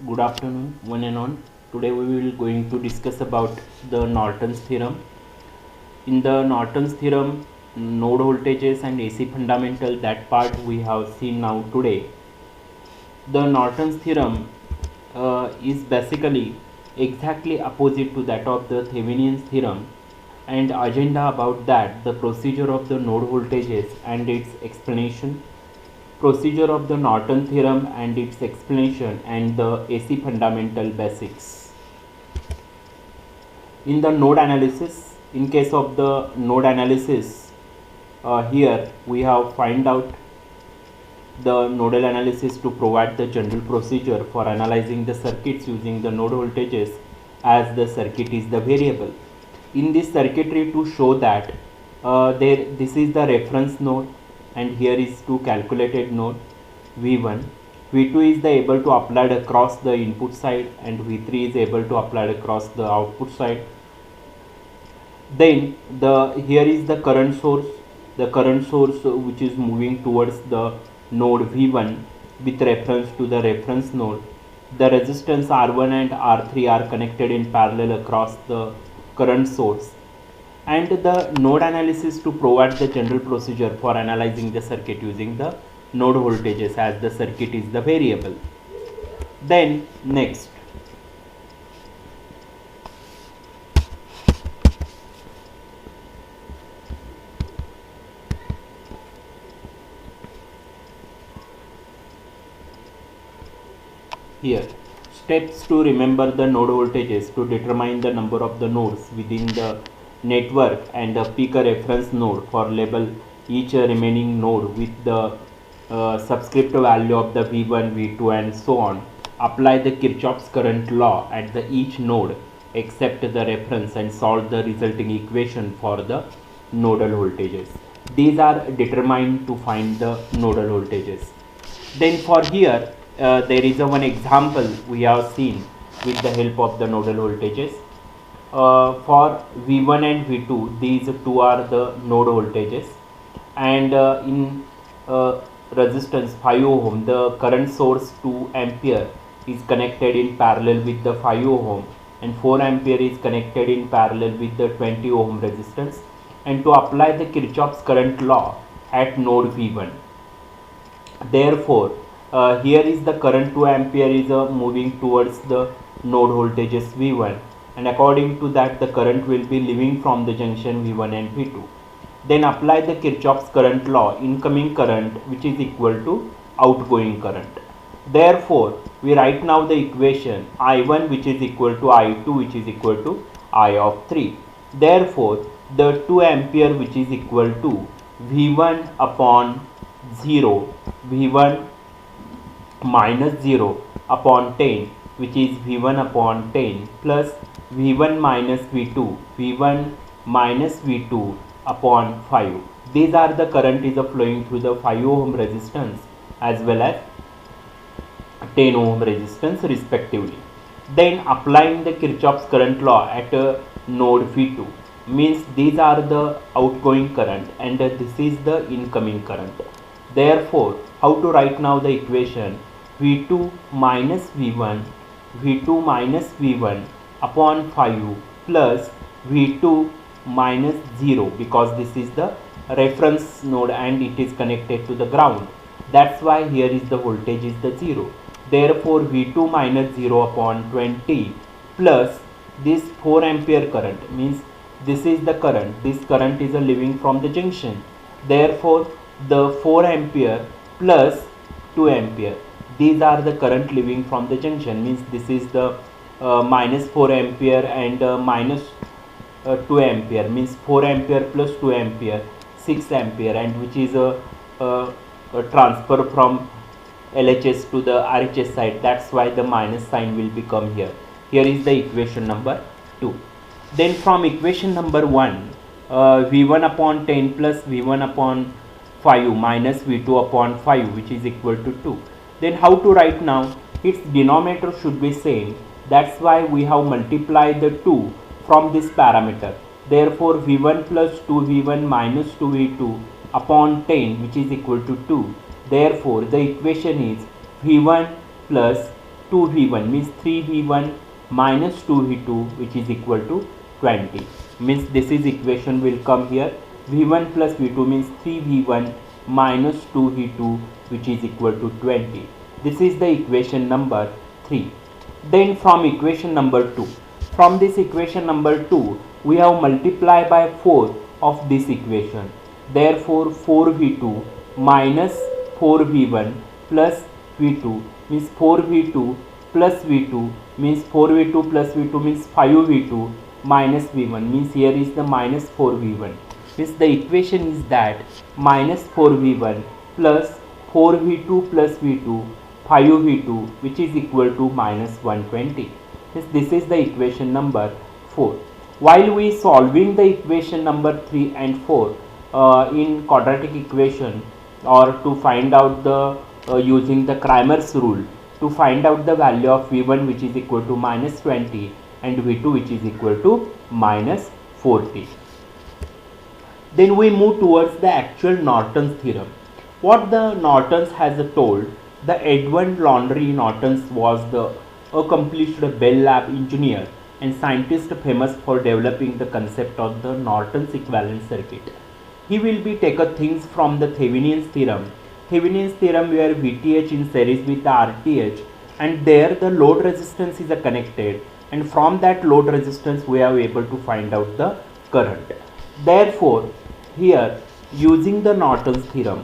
Good afternoon, one and all. Today we will going to discuss about the Norton's theorem. In the Norton's theorem, node voltages and AC fundamental, that part we have seen now today. The Norton's theorem is basically exactly opposite to that of the Thevenin's theorem, and agenda about that, the procedure of the node voltages and its explanation, procedure of the Norton theorem and its explanation, and the AC fundamental basics. In the node analysis, in case of the node analysis, here we have find out the nodal analysis to provide the general procedure for analyzing the circuits using the node voltages as the circuit is the variable. In this circuitry, to show that this is the reference node and here is to calculated node V1, V2 is the able to applied across the input side and V3 is able to applied across the output side. Then here is the current source, which is moving towards the node V1 with reference to the reference node. The resistance R1 and R3 are connected in parallel across the current source. And the node analysis to provide the general procedure for analyzing the circuit using the node voltages as the circuit is the variable. Then next, here, steps to remember the node voltages to determine the number of the nodes within the network and pick a reference node for label each remaining node with the subscript value of the V1, V2 and so on. Apply the Kirchhoff's current law at the each node except the reference and solve the resulting equation for the nodal voltages. These are determined to find the nodal voltages. Then for here, there is one example we have seen with the help of the nodal voltages. For V1 and V2, these two are the node voltages, and in resistance 5 ohm, the current source 2 ampere is connected in parallel with the 5 ohm, and 4 ampere is connected in parallel with the 20 ohm resistance. And to apply the Kirchhoff's current law at node V1, therefore here is the current 2 ampere is moving towards the node voltages V1, and according to that the current will be leaving from the junction V1 and V2. Then apply the Kirchhoff's current law, incoming current which is equal to outgoing current. Therefore we write now the equation I1 which is equal to I2 which is equal to I of 3. Therefore the 2 ampere which is equal to V1 upon 0, V1 minus 0 upon 10 which is V1 upon 10 plus V1 minus V2, V1 minus V2 upon 5. These are the current is flowing through the 5 ohm resistance as well as 10 ohm resistance respectively. Then applying the Kirchhoff's current law at node V2 means these are the outgoing current and this is the incoming current. Therefore, how to write now the equation V2 minus V1, V2 minus V1 upon 5 plus V2 minus 0, because this is the reference node and it is connected to the ground. That's why here is the voltage is the 0. Therefore V2 minus 0 upon 20 plus this 4 ampere current means this is the current. This current is a leaving from the junction. Therefore the 4 ampere plus 2 ampere. These are the current leaving from the junction means this is the minus 4 ampere and minus 2 ampere means 4 ampere plus 2 ampere 6 ampere, and which is a transfer from LHS to the RHS side. That's why the minus sign will become here. Here is the equation number 2. Then from equation number 1, V1 upon 10 plus V1 upon 5 minus V2 upon 5 which is equal to 2. Then how to write now? Its denominator should be same. That's why we have multiplied the 2 from this parameter. Therefore V1 plus 2V1 minus 2V2 upon 10 which is equal to 2. Therefore the equation is V1 plus 2v1 means 3v1 minus 2v2 which is equal to 20. Means this is equation will come here. v1 plus v2 means 3v1 minus 2v2 which is equal to 20. This is the equation number 3. Then from equation number 2. From this equation number 2 we have multiplied by 4 of this equation. Therefore 4v2 minus 4v1 plus v2 means 4v2 plus v2 means 4v2 plus v2 means 5v2 minus v1 means here is the minus 4v1 means the equation is that minus 4v1 plus 4v2 plus v2 5v2 which is equal to minus 120. This is the equation number 4. While we solving the equation number 3 and 4 in quadratic equation, or to find out the using the Cramer's rule to find out the value of v1 which is equal to minus 20 and v2 which is equal to minus 40. Then we move towards the actual Norton's theorem. What the Norton's has told, the Edwin Laundry Norton's was the accomplished Bell Lab engineer and scientist famous for developing the concept of the Norton's equivalent circuit. He will be take things from the Thevenin's theorem. Thevenin's theorem where VTH in series with the RTH, and there the load resistance is connected, and from that load resistance we are able to find out the current. Therefore here using the Norton's theorem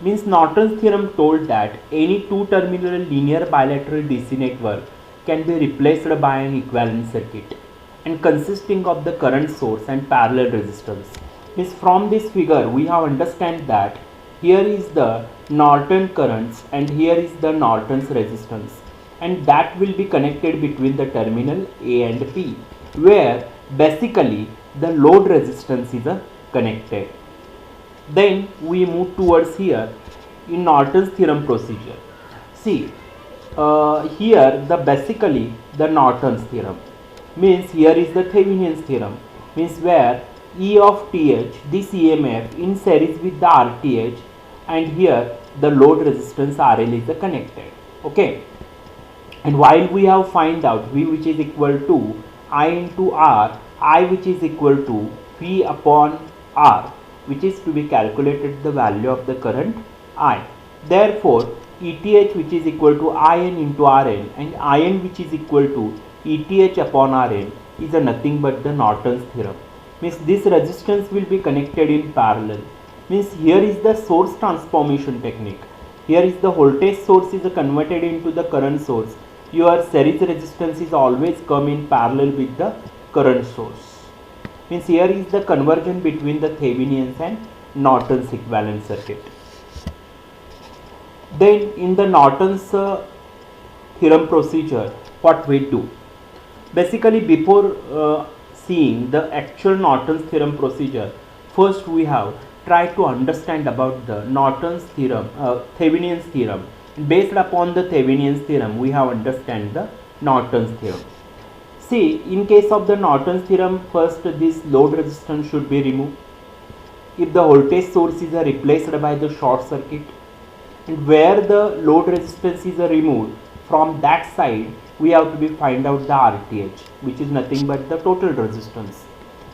means Norton's theorem told that any two terminal linear bilateral DC network can be replaced by an equivalent circuit and consisting of the current source and parallel resistance. Means from this figure we have understand that here is the Norton currents and here is the Norton's resistance, and that will be connected between the terminal A and B, where basically the load resistance is connected. Then we move towards here in Norton's theorem procedure. See here the basically the Norton's theorem means here is the Thevenin's theorem means where E of TH, this EMF in series with the RTH, and here the load resistance RL is connected. Okay, and while we have find out V which is equal to I into R, I which is equal to V upon R, which is to be calculated the value of the current I. Therefore ETH which is equal to IN into RN, and IN which is equal to ETH upon RN is nothing but the Norton's theorem. Means this resistance will be connected in parallel. Means here is the source transformation technique. Here is the voltage source is converted into the current source. Your series resistance is always come in parallel with the current source. Means here is the conversion between the Thevenin's and Norton's equivalent circuit. Then in the Norton's theorem procedure, what we do? Basically before seeing the actual Norton's theorem procedure, first we have tried to understand about the Norton's theorem, Thevenin's theorem. Based upon the Thevenin's theorem, we have understand the Norton's theorem. See, in case of the Norton's theorem, first this load resistance should be removed. If the voltage source is replaced by the short circuit, and where the load resistance is removed, from that side we have to be find out the RTH, which is nothing but the total resistance,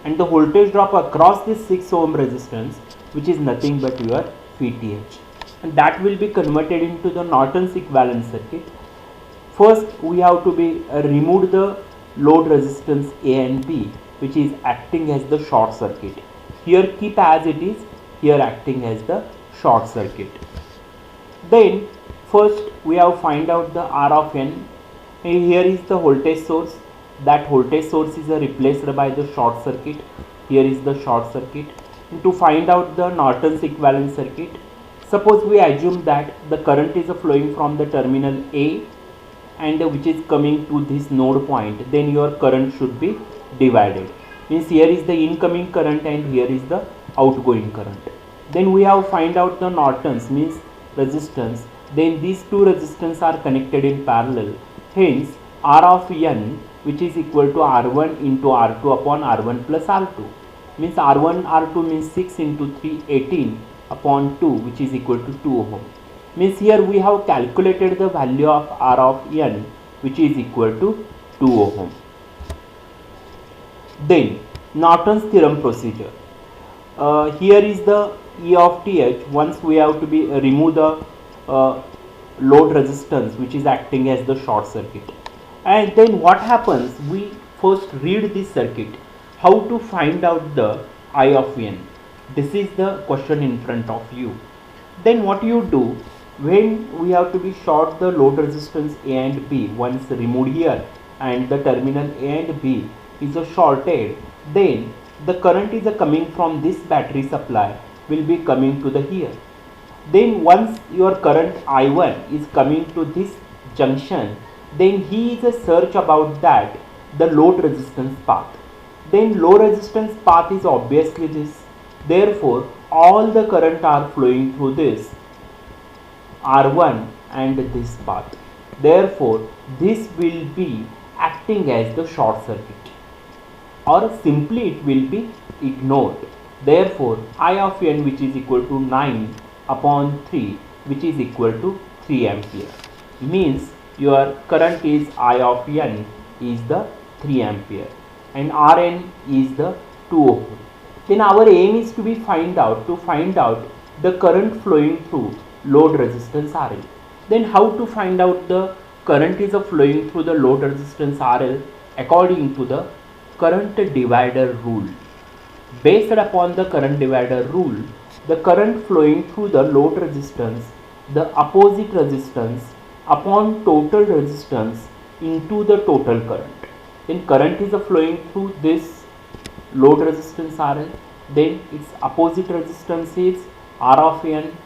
and the voltage drop across this 6 ohm resistance, which is nothing but your VTH, and that will be converted into the Norton's equivalent circuit. First we have to be remove the load resistance A and B, which is acting as the short circuit. Here keep as it is, here acting as the short circuit. Then first we have find out the R of N. Here is the voltage source. That voltage source is replaced by the short circuit. Here is the short circuit. And to find out the Norton's equivalent circuit, suppose we assume that the current is flowing from the terminal A and which is coming to this node point, then your current should be divided. Means here is the incoming current and here is the outgoing current. Then we have find out the Norton's means resistance. Then these two resistance are connected in parallel. Hence R of N which is equal to R1 into R2 upon R1 plus R2. Means R1 R2 means 6 into 3 18 upon 2, which is equal to 2 ohm. Means here we have calculated the value of R of n, which is equal to 2 ohm. Then Norton's theorem procedure. Here is the E of Th. Once we have to be remove the load resistance which is acting as the short circuit, and then what happens, we first read this circuit, how to find out the I of n. This is the question in front of you. Then what you do, when we have to be short the load resistance A and B, once removed here and the terminal A and B is a shorted, then the current is coming from this battery supply will be coming to the here. Then once your current I1 is coming to this junction, then he is a search about that the load resistance path. Then low resistance path is obviously this. Therefore, all the current are flowing through this R1 and this path. Therefore, this will be acting as the short circuit, or simply it will be ignored. Therefore, I of n, which is equal to 9 upon 3, which is equal to 3 ampere. Means your current is I of n is the 3 ampere and Rn is the 2 ohm. Then our aim is to be find out the current flowing through load resistance RL. Then how to find out the current is flowing through the load resistance RL? According to the current divider rule. Based upon the current divider rule, the current flowing through the load resistance, the opposite resistance upon total resistance into the total current. Then current is flowing through this load resistance RL, then its opposite resistance is R of n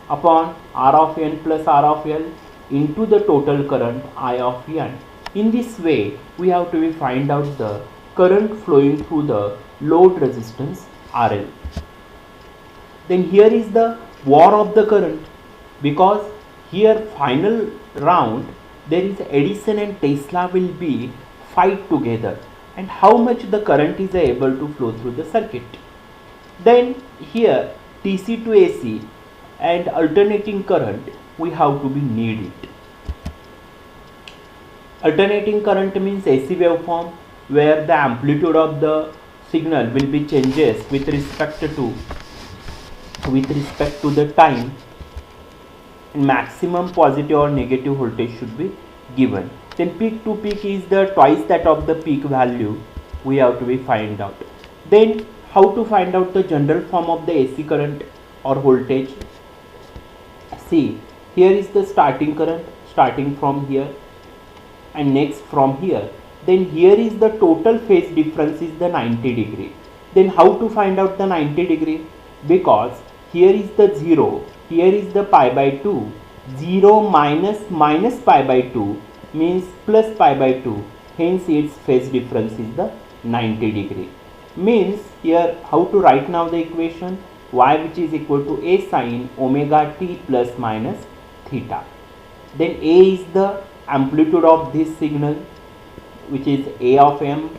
upon R of n plus R of L into the total current I of n. In this way, we have to find out the current flowing through the load resistance RL. Then here is the war of the current, because here final round there is Edison and Tesla will be fight together, and how much the current is able to flow through the circuit. Then here DC to AC and alternating current, we have to be need it. Alternating current means AC waveform where the amplitude of the signal will be changes with respect to the time, and maximum positive or negative voltage should be given. Then peak to peak is the twice that of the peak value we have to be find out. Then how to find out the general form of the AC current or voltage? See, here is the starting current starting from here and next from here. Then here is the total phase difference is the 90 degree. Then how to find out the 90 degree? Because here is the 0, here is the pi by 2, 0 minus pi by 2 means plus pi by 2, hence its phase difference is the 90 degree. Means here how to write now the equation, y which is equal to a sin omega t plus minus theta. Then a is the amplitude of this signal, which is a of m,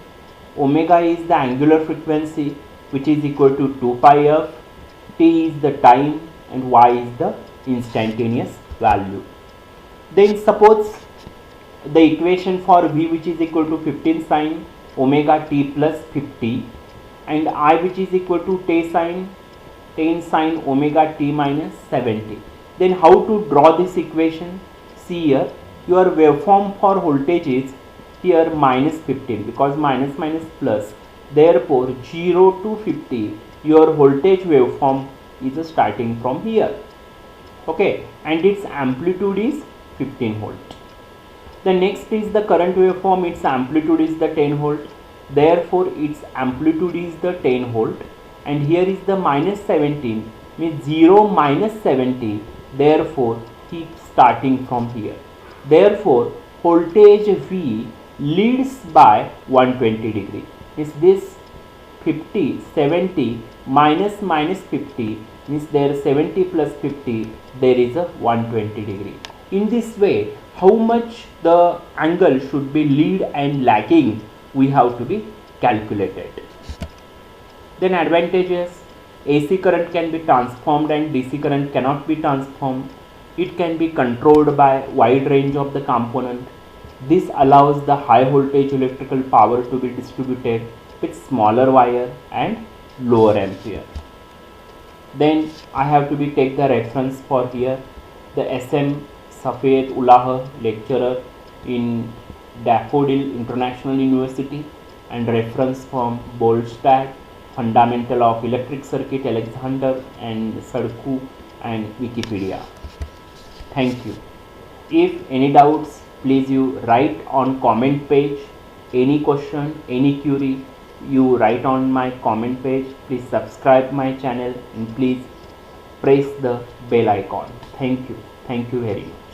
omega is the angular frequency which is equal to 2 pi f, t is the time and y is the instantaneous value. Then suppose the equation for v which is equal to 15 sin omega t plus 50 and I which is equal to 10 sin omega t minus 70. Then how to draw this equation? See here, your waveform for voltage is here minus 15, because minus plus, therefore 0 to 50 your voltage waveform is starting from here, okay, and its amplitude is 15 volt. The next is the current waveform, its amplitude is the 10 volt, therefore its amplitude is the 10 volt, and here is the minus 17 means 0 minus 70, therefore keep starting from here. Therefore voltage V leads by 120 degree. Is this 50 70 minus 50 means there 70 plus 50, there is a 120 degree. In this way, how much the angle should be lead and lagging we have to be calculated. Then advantages, AC current can be transformed and DC current cannot be transformed. It can be controlled by wide range of the component. This allows the high voltage electrical power to be distributed with smaller wire and lower ampere. Then I have to be take the reference for here, the SM Safed Ullah, lecturer in Daffodil International University, and reference from Bolstad, Fundamental of Electric Circuit, Alexander and Sarku, and Wikipedia. Thank you. If any doubts, please you write on comment page. Any question, any query, you write on my comment page. Please subscribe my channel and please press the bell icon. Thank you. Thank you very much.